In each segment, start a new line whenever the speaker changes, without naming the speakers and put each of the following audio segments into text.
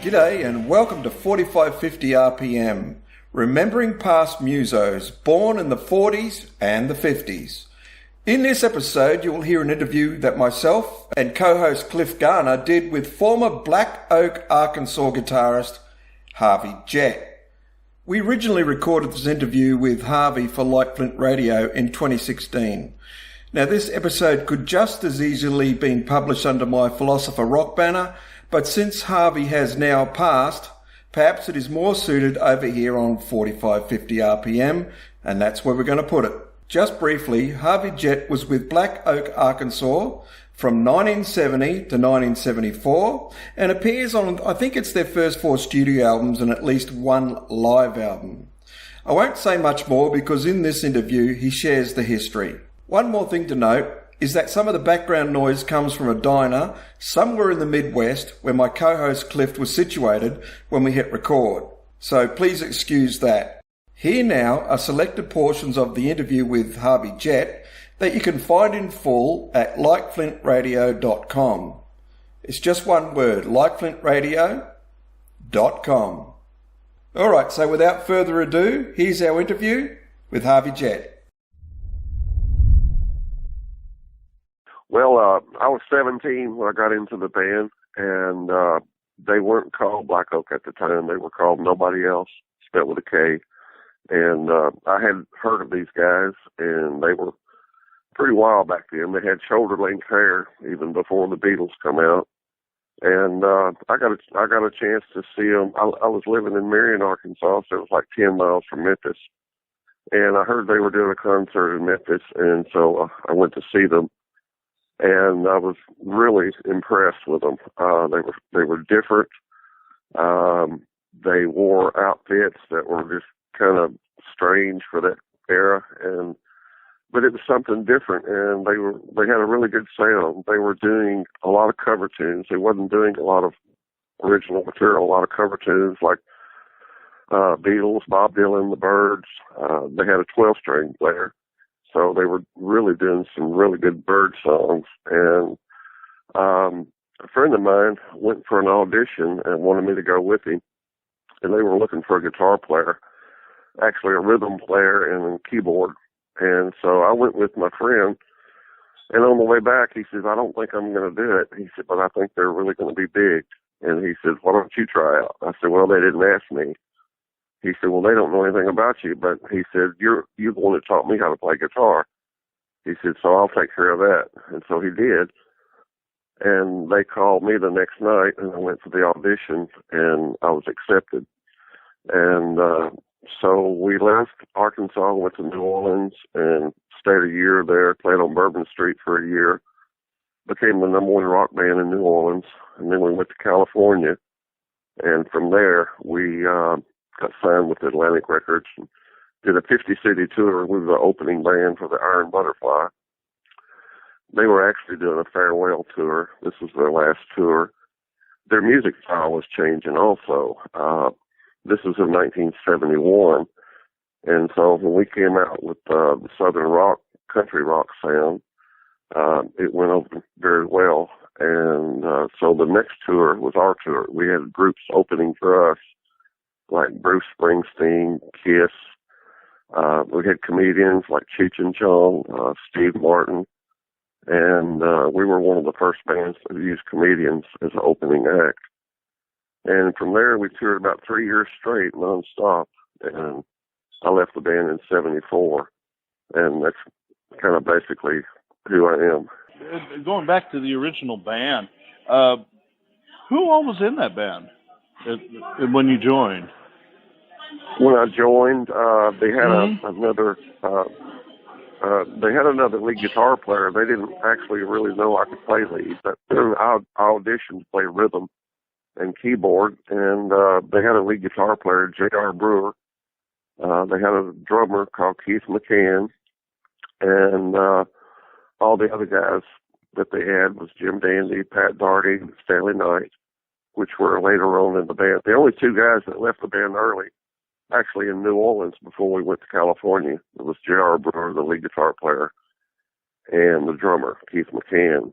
G'day and welcome to 4550 RPM, remembering past musos born in the 40s and the 50s. In this episode you will hear an interview that myself and co-host Cliff Garner did with former Black Oak, Arkansas guitarist Harvey Jett. We originally recorded this interview with Harvey for Like Flint Radio in 2016. Now this episode could just as easily been published under my Philosopher Rock banner, but since Harvey has now passed, perhaps it is more suited over here on 4550 RPM, and that's where we're going to put it. Just briefly, Harvey Jett was with Black Oak, Arkansas from 1970 to 1974 and appears on, I think it's their first 4 studio albums and at least 1 live album. I won't say much more because in this interview he shares the history. One more thing to note is that some of the background noise comes from a diner somewhere in the Midwest where my co-host Cliff was situated when we hit record. So please excuse that. Here now are selected portions of the interview with Harvey Jett that you can find in full at likeflintradio.com. It's just one word, likeflintradio.com. Alright, so without further ado, here's our interview with Harvey Jett.
Well, I was 17 when I got into the band, and they weren't called Black Oak at the time. They were called Nobody Else, spelled with a K. And I had heard of these guys, and they were pretty wild back then. They had shoulder-length hair even before the Beatles come out. And I got a chance to see them. I was living in Marion, Arkansas, so it was like 10 miles from Memphis. And I heard they were doing a concert in Memphis, and so I went to see them. And I was really impressed with them. They were different. They wore outfits that were just kind of strange for that era, but it was something different. And they had a really good sound. They were doing a lot of cover tunes. They wasn't doing a lot of original material. A lot of cover tunes like Beatles, Bob Dylan, the Byrds. They had a 12-string player. So they were really doing some really good bird songs. And a friend of mine went for an audition and wanted me to go with him. And they were looking for a guitar player, actually a rhythm player and a keyboard. And so I went with my friend. And on the way back, he says, I don't think I'm going to do it. He said, but I think they're really going to be big. And he said, why don't you try out? I said, well, they didn't ask me. He said, well, they don't know anything about you, but he said, you're the one that taught me how to play guitar. He said, so I'll take care of that. And so he did. And they called me the next night, and I went for the audition, and I was accepted. And so we left Arkansas, went to New Orleans, and stayed a year there, played on Bourbon Street for a year, became the #1 rock band in New Orleans, and then we went to California. And from there, we got signed with Atlantic Records and did a 50-city tour. We were the opening band for the Iron Butterfly. They were actually doing a farewell tour. This was their last tour. Their music style was changing also. This was in 1971. And so when we came out with the Southern rock, country rock sound, it went over very well. And so the next tour was our tour. We had groups opening for us, like Bruce Springsteen, Kiss. We had comedians like Cheech and Chong, Steve Martin, and we were one of the first bands to use comedians as an opening act. And from there, we toured about 3 years straight, nonstop, and I left the band in 74, and that's kind of basically who I am.
Going back to the original band, who all was in that band when you joined?
When I joined, they had another lead guitar player. They didn't actually really know I could play lead, but I auditioned to play rhythm and keyboard, and they had a lead guitar player, J.R. Brewer. They had a drummer called Keith McCann, and all the other guys that they had was Jim Dandy, Pat Doherty, Stanley Knight, which were later on in the band. The only 2 guys that left the band early, actually in New Orleans before we went to California, it was J.R. Brewer, the lead guitar player, and the drummer, Keith McCann.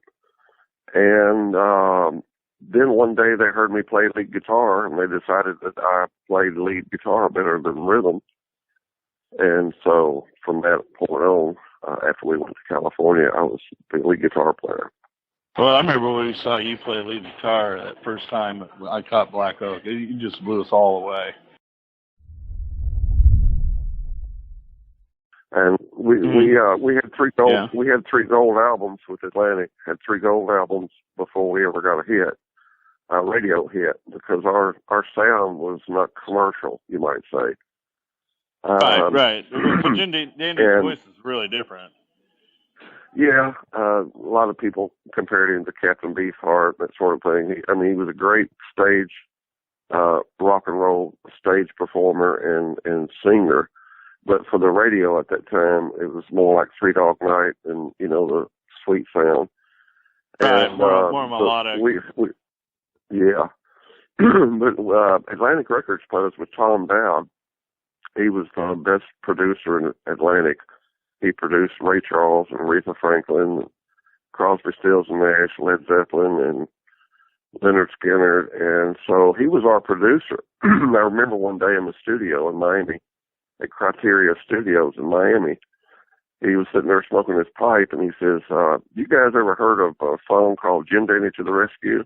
And then one day they heard me play lead guitar, and they decided that I played lead guitar better than rhythm. And so from that point on, after we went to California, I was the lead guitar player.
Well, I remember when we saw you play lead guitar that first time I caught Black Oak. You just blew us all away.
And we had three gold albums with Atlantic. Had 3 gold albums before we ever got a hit, a radio hit, because our sound was not commercial, you might say.
Right. But Jim Dandy's voice is really different.
Yeah, a lot of people compared him to Captain Beefheart, that sort of thing. He was a great stage rock and roll stage performer and singer. But for the radio at that time, it was more like Three Dog Night and, the sweet sound.
Right,
and,
more melodic.
Yeah. But Atlantic Records put us with Tom Dowd. He was the best producer in Atlantic. He produced Ray Charles and Aretha Franklin, Crosby, Stills and Nash, Led Zeppelin, and Leonard Skinner. And so he was our producer. I remember one day in the studio in Miami, at Criteria Studios in Miami, he was sitting there smoking his pipe, and he says, you guys ever heard of a song called Jim Dandy to the Rescue?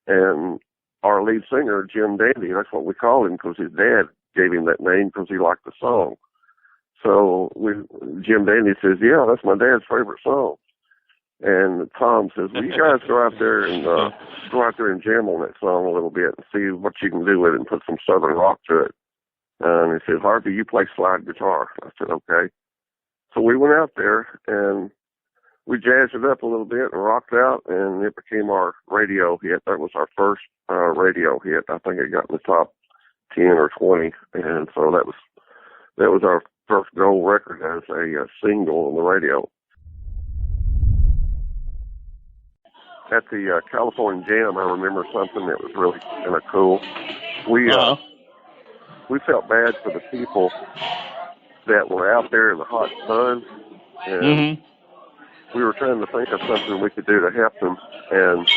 And our lead singer, Jim Dandy, that's what we called him because his dad gave him that name because he liked the song. So Jim Dandy says, yeah, that's my dad's favorite song. And Tom says, well, you guys go out there and jam on that song a little bit and see what you can do with it and put some southern rock to it. And he said, Harvey, you play slide guitar. I said, okay. So we went out there and we jazzed it up a little bit and rocked out, and it became our radio hit. That was our first radio hit. I think it got in the top 10 or 20. And so that was our first gold record as a single on the radio. At the California Jam, I remember something that was really kind of cool. We felt bad for the people that were out there in the hot sun, and we were trying to think of something we could do to help them. And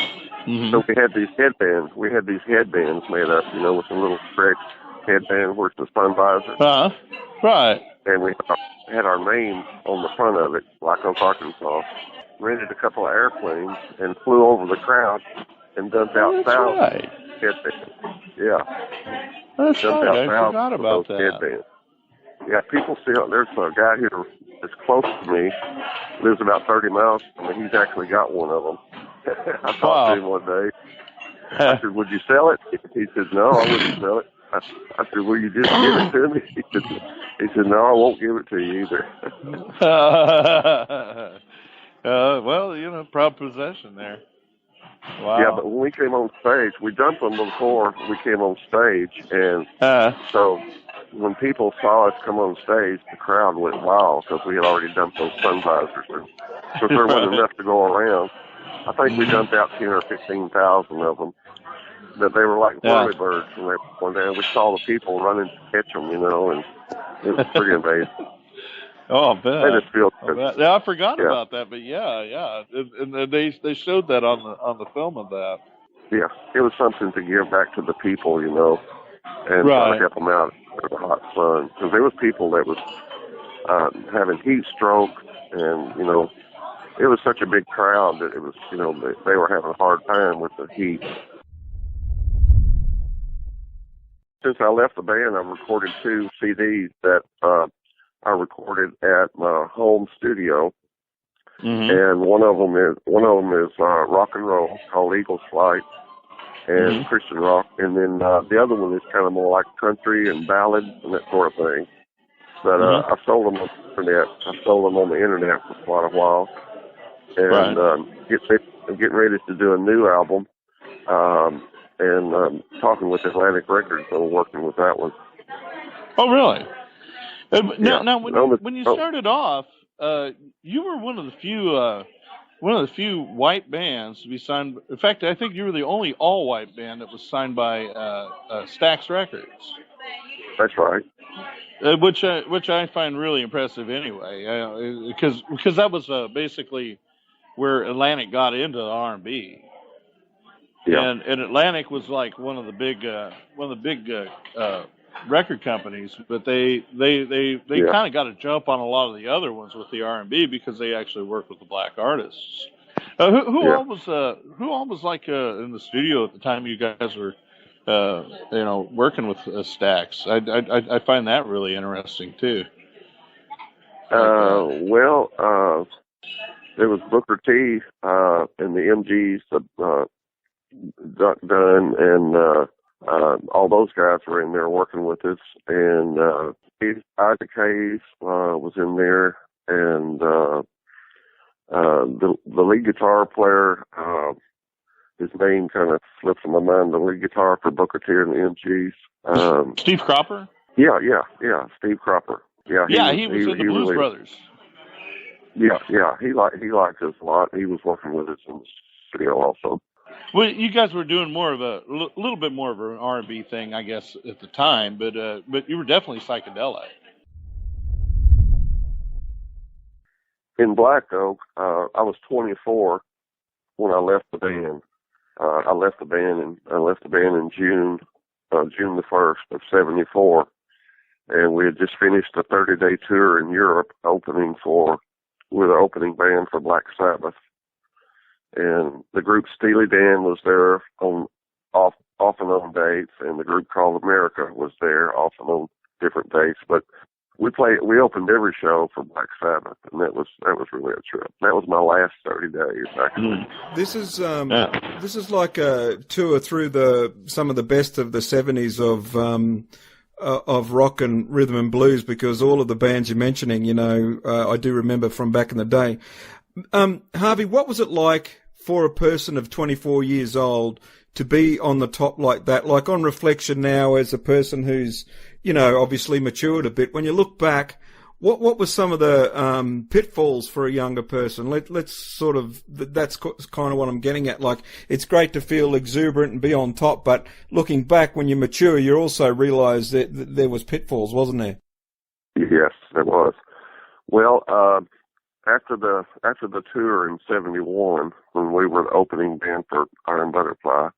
so we had these headbands. We had these headbands made up, with a little stretch headband where it's the sun visor.
Right.
And we had our name on the front of it, like on Arkansas. Rented a couple of airplanes and flew over the crowd and dumped out thousands of headbands. Yeah.
That's right. I forgot about that.
Headbands. Yeah, people see it. There's a guy here that's close to me, lives about 30 miles from me. He's actually got one of them. I talked to him one day. I said, would you sell it? He said, no, I wouldn't sell it. I said, will you just give it to me? He said, no, I won't give it to you either. Proud possession there. Wow. Yeah, but when we came on stage, we dumped them before we came on stage, and so when people saw us come on stage, the crowd went wild because we had already dumped those sun visors. Because there wasn't enough to go around. I think we dumped out 10 or 15,000 of them. But they were like whirlybirds one day. We saw the people running to catch them, and it was pretty amazing.
Oh, I bet.
They just feel good.
Yeah, I forgot about that, but yeah, and they showed that on the film of that.
Yeah, it was something to give back to the people, and try to help them out in the hot sun. Because there was people that was having heat stroke, and it was such a big crowd that it was, they were having a hard time with the heat. Since I left the band, I've recorded 2 CDs that I recorded at my home studio, and one of them is rock and roll called Eagles Flight and Christian rock, and then the other one is kind of more like country and ballads and that sort of thing. But I sold them on the internet. I sold them on the internet for quite a while, and I'm getting ready to do a new album, and talking with Atlantic Records, so working with that one.
Oh, really? Now, when you started off, you were one of the few white bands to be signed. In fact, I think you were the only all-white band that was signed by Stax Records.
That's right.
Which I find really impressive, anyway, because that was basically where Atlantic got into the R&B. And Atlantic was like one of the big record companies, but they kind of got a jump on a lot of the other ones with the R&B because they actually work with the black artists. Who all was like in the studio at the time you guys were working with Stax? I find that really interesting too.
There was Booker T and the MGs, Duck Dunn, and all those guys were in there working with us, and Isaac Hayes was in there, and the lead guitar player, his name kind of slips in my mind, the lead guitar for Booker T and the MGs.
Steve Cropper?
Yeah, Steve Cropper. Yeah,
he was in the Blues Brothers.
Yeah, he liked us a lot. He was working with us in the studio also.
Well, you guys were doing more of a little bit more of an R&B thing, I guess, at the time, but you were definitely psychedelic.
In Black Oak, I was 24 when I left the band. I left the band in June the 1st of '74, and we had just finished a 30-day tour in Europe, with the opening band for Black Sabbath. And the group Steely Dan was there off and on dates, and the group called America was there off and on different dates. But we opened every show for Black Sabbath, and that was really a trip. That was my last 30 days, actually.
This is like a tour through some of the best of the '70s of rock and rhythm and blues, because all of the bands you're mentioning, I do remember from back in the day. Harvey, what was it like for a person of 24 years old to be on the top like that? Like, on reflection now, as a person who's, obviously matured a bit, when you look back, what were some of the pitfalls for a younger person? Let's sort of, that's kind of what I'm getting at. Like, it's great to feel exuberant and be on top, but looking back, when you mature, you also realise that there was pitfalls, wasn't there?
Yes, there was. Well, after the tour in '71, when we were the opening band for Iron Butterfly,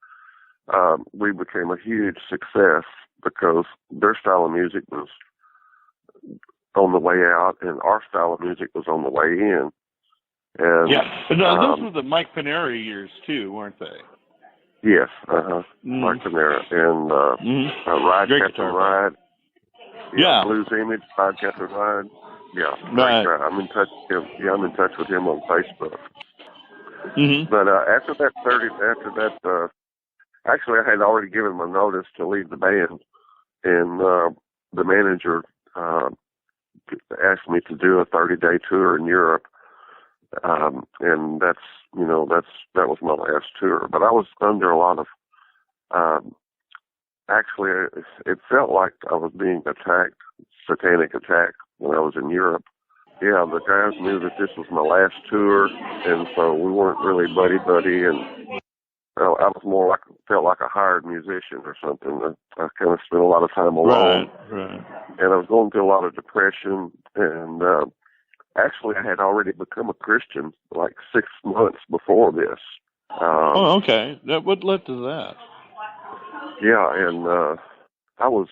we became a huge success because their style of music was on the way out, and our style of music was on the way in. And
those were the Mike Pinera years too, weren't they?
Yes, Mike Pinera and Ride Captain Ride.
Yeah,
Blues Image, Ride Captain Ride. Yeah,
right.
I'm in touch with him. Yeah, I'm in touch with him on Facebook.
Mm-hmm.
But after that, actually, I had already given my notice to leave the band, and the manager asked me to do a 30-day tour in Europe, and that was my last tour. But I was under a lot of, actually, it felt like I was being attacked, satanic attack, when I was in Europe. Yeah, the guys knew that this was my last tour, and so we weren't really buddy, and I was felt like a hired musician or something. I kind of spent a lot of time alone.
Right.
And I was going through a lot of depression, and actually I had already become a Christian like 6 months before this.
Okay. What led to that?
Yeah, and I was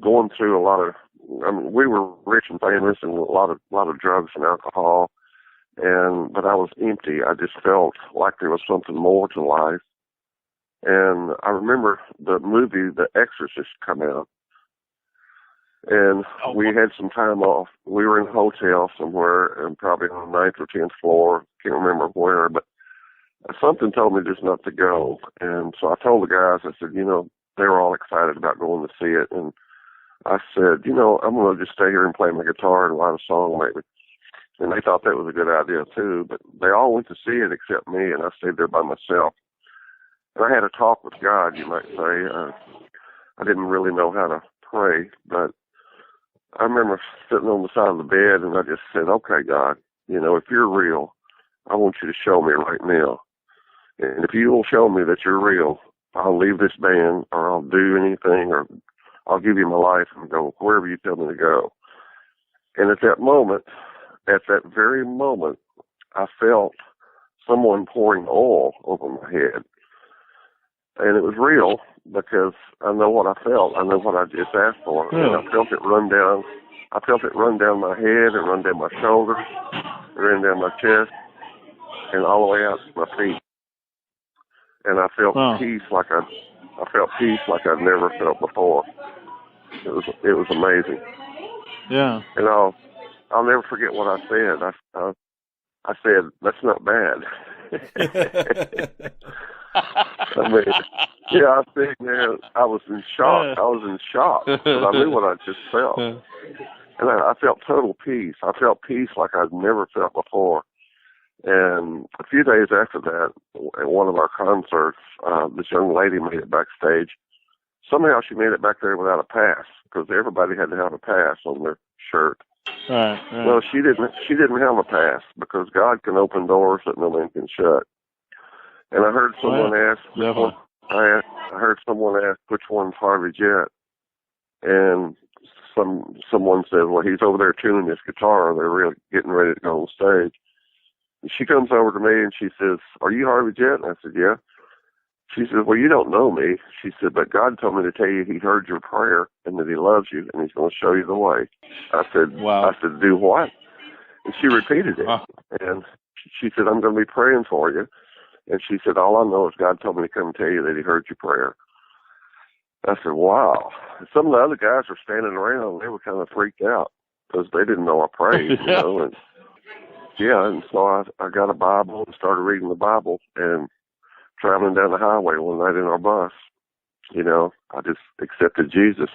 going through a lot of, we were rich and famous and a lot of drugs and alcohol, but I was empty. I just felt like there was something more to life. And I remember the movie The Exorcist come out, and we had some time off. We were in a hotel somewhere, and probably on the 9th or 10th floor, can't remember where, but something told me just not to go. And so I told the guys, I said, they were all excited about going to see it, and I said, I'm going to just stay here and play my guitar and write a song maybe. And they thought that was a good idea too, but they all went to see it except me, and I stayed there by myself. And I had a talk with God, you might say. I didn't really know how to pray, but I remember sitting on the side of the bed, and I just said, okay, God, if you're real, I want you to show me right now. And if you will show me that you're real, I'll leave this band, or I'll do anything, or I'll give you my life and go wherever you tell me to go. And at that very moment, I felt someone pouring oil over my head. and it was real because I know what I felt. I know what I just asked for, and I felt it run down. I felt it run down my head and run down my shoulders, run down my chest, and all the way out to my feet. And I felt peace like I felt peace like I'd never felt before. It was amazing.
Yeah.
And I'll never forget what I said. I said, "That's not bad." I mean, yeah, I was sitting there. I was in shock. I was in shock because I knew what I just felt, and I felt total peace. I felt peace like I'd never felt before. And a few days after that, at one of our concerts, this young lady made it backstage. Somehow she made it back there without a pass because everybody had to have a pass on their shirt.
Right.
Well, she didn't have a pass because God can open doors that no man can shut. And I heard someone ask, I heard someone ask which one's Harvey Jet, and someone said, "Well, he's over there tuning his guitar. They're really getting ready to go on stage." And she comes over to me and she says, "Are you Harvey Jet?" And I said, "Yeah." She said, "Well, you don't know me." She said, "But God told me to tell you He heard your prayer and that He loves you and He's going to show you the way." I said,
"Wow."
I said, "Do what?" And she repeated it. And she said, "I'm going to be praying for you." And she said, "All I know is God told me to come and tell you that He heard your prayer." I said, "Wow." And some of the other guys were standing around. They were kind of freaked out because they didn't know I prayed, you know. And yeah, and so I got a Bible and started reading the Bible, and traveling down the highway one night in our bus, you know, I just accepted Jesus.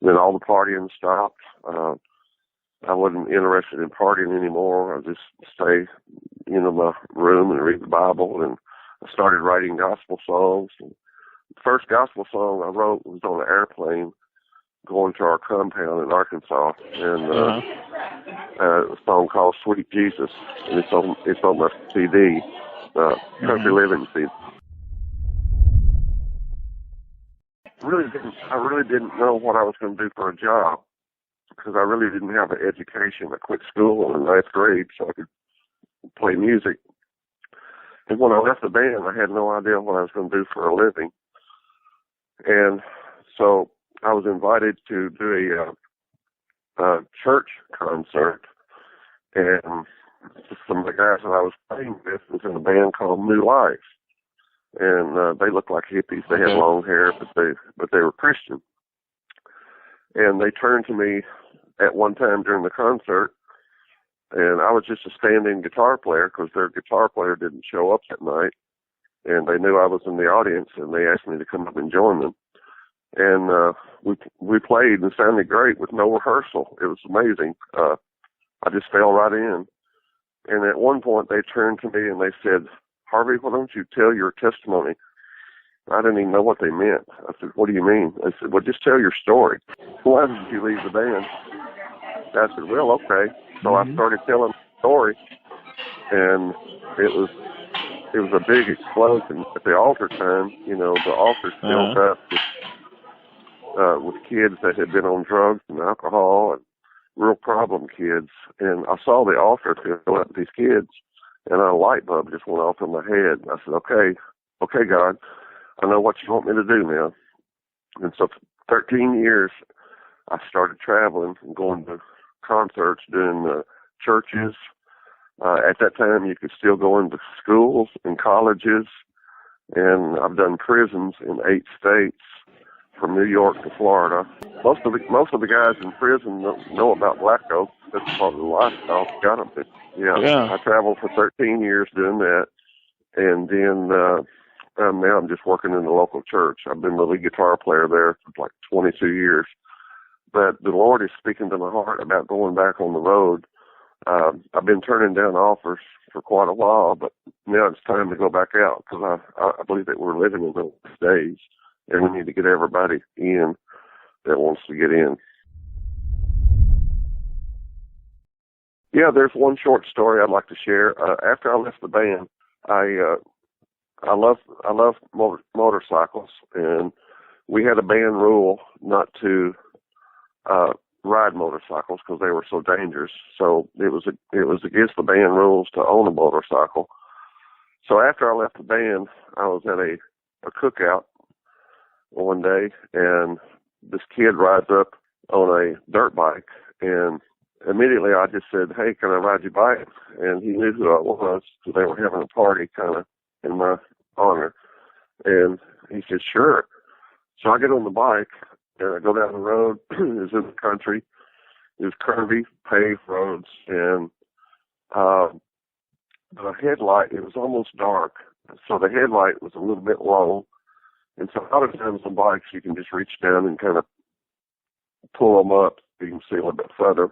And then all the partying stopped. I wasn't interested in partying anymore. I just stay in my room and read the Bible. And I started writing gospel songs. And the first gospel song I wrote was on an airplane going to our compound in Arkansas. And it was a song called "Sweet Jesus." And it's on my CD. Country living CD. I really didn't know what I was going to do for a job because I really didn't have an education. I quit school in the 9th grade so I could play music. And when I left the band, I had no idea what I was going to do for a living. And so I was invited to do a church concert, and some of the guys that I was playing with was in a band called New Life, and they looked like hippies. They had long hair, but they were Christian. And they turned to me at one time during the concert, and I was just a stand-in guitar player because their guitar player didn't show up that night, and they knew I was in the audience, and they asked me to come up and join them. And we played and sounded great with no rehearsal. It was amazing. I just fell right in. And at one point, they turned to me and they said, "Harvey, why don't you tell your testimony?" I didn't even know what they meant. I said, "What do you mean?" They said, "Well, just tell your story. Why did you leave the band?" I said, "Well, okay." So I started telling the story, and it was a big explosion at the altar time. You know, the altar filled up with kids that had been on drugs and alcohol and real problem kids. And I saw the altar fill up with these kids, and a light bulb just went off in my head. I said, okay, God, I know what you want me to do now. And so for 13 years, I started traveling and going to concerts, doing churches. At that time, you could still go into schools and colleges, and I've done prisons in 8 states, from New York to Florida. Most of the guys in prison know about Black Oak. That's part of the lifestyle. Got them. Yeah. I traveled for 13 years doing that, and then now I'm just working in the local church. I've been the lead guitar player there for like 22 years. But the Lord is speaking to my heart about going back on the road. I've been turning down offers for quite a while, but now it's time to go back out because I believe that we're living in those days, and we need to get everybody in that wants to get in. Yeah, there's one short story I'd like to share. After I left the band, I love motorcycles, and we had a band rule not to ride motorcycles because they were so dangerous. So it was against the band rules to own a motorcycle. So after I left the band, I was at a cookout one day, and this kid rides up on a dirt bike, and immediately I just said, "Hey, can I ride your bike?" And he knew who I was, because they were having a party kind of in my honor. And he said, "Sure." So I get on the bike, and I go down the road. It was in the country. It was curvy, paved roads, and the headlight, it was almost dark, so the headlight was a little bit low. And so a lot of times on bikes, you can just reach down and kind of pull them up so you can see a little bit further.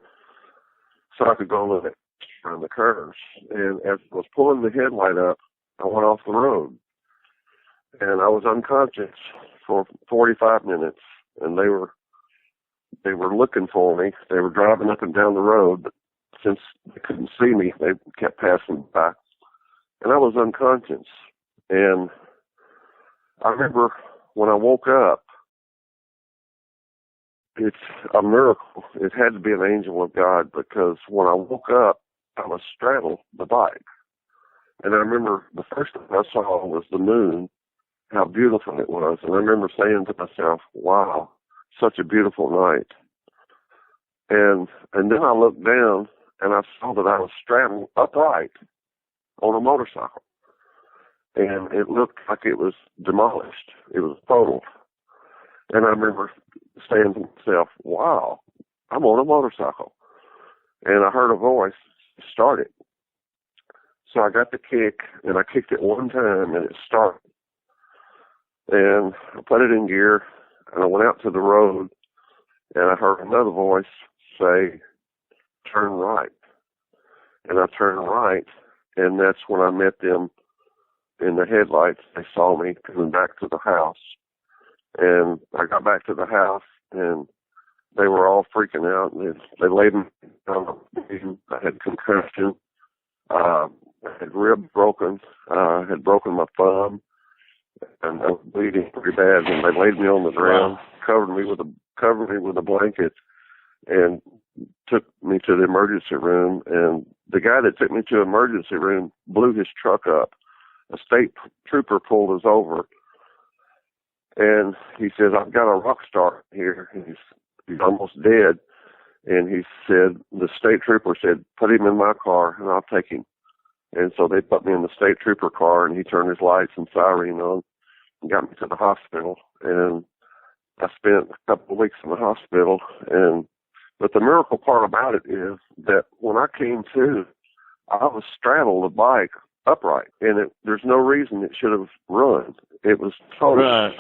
So I could go a little bit around the curves. And as I was pulling the headlight up, I went off the road. And I was unconscious for 45 minutes. And they were looking for me. They were driving up and down the road, but since they couldn't see me, they kept passing by. And I was unconscious. And I remember when I woke up, it's a miracle. It had to be an angel of God, because when I woke up, I was straddled the bike. And I remember the first thing I saw was the moon, how beautiful it was. And I remember saying to myself, "Wow, such a beautiful night." And then I looked down, and I saw that I was straddled upright on a motorcycle. And it looked like it was demolished. It was totaled. And I remember saying to myself, "Wow, I'm on a motorcycle." And I heard a voice, "Start it." So I got the kick, and I kicked it one time, and it started. And I put it in gear, and I went out to the road, and I heard another voice say, "Turn right." And I turned right, and that's when I met them in the headlights. They saw me coming back to the house. And I got back to the house, and they were all freaking out. And they laid me down. I had concussion. I had ribs broken. I had broken my thumb, and I was bleeding pretty bad. And they laid me on the ground, covered me with a blanket, and took me to the emergency room. And the guy that took me to the emergency room blew his truck up. A state trooper pulled us over, and he says, "I've got a rock star here. He's almost dead." And he said, the state trooper said, "Put him in my car, and I'll take him." And so they put me in the state trooper car, and he turned his lights and siren on and got me to the hospital. And I spent a couple of weeks in the hospital. But the miracle part about it is that when I came to, I was straddled the bike upright, and there's no reason it should have run. It was total. Right.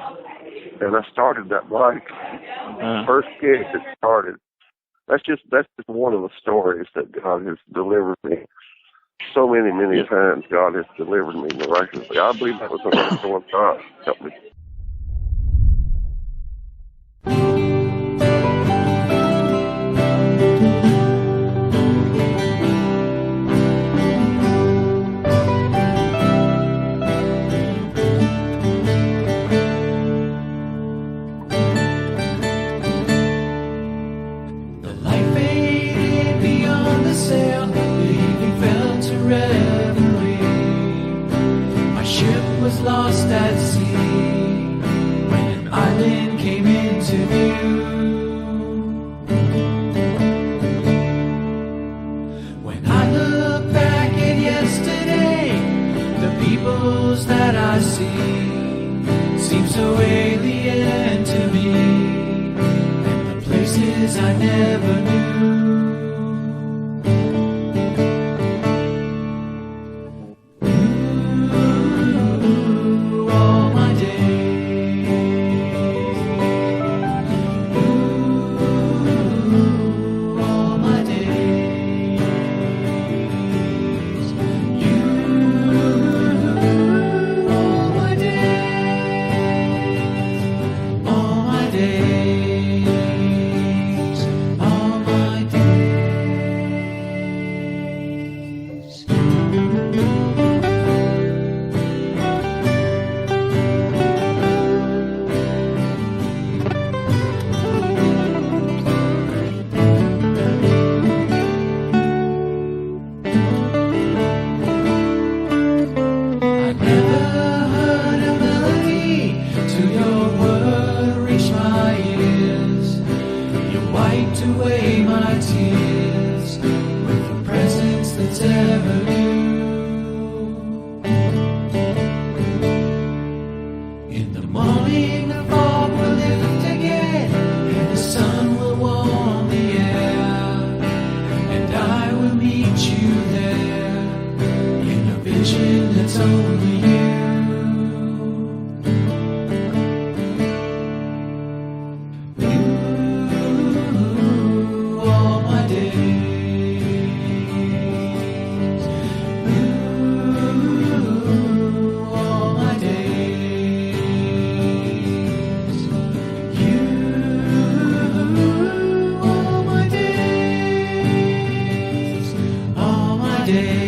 And I started that bike. First kick, it started. That's just one of the stories that God has delivered me. So many times God has delivered me miraculously. I believe that was a miracle of God. Help me.
Lost at sea when an island came into view. When I look back at yesterday, the peoples that I see seem so alien to me, and the places I never knew. All my days. you there in a vision that's only you. Ooh, all my days. Ooh, all my days. You, all my days. All my days.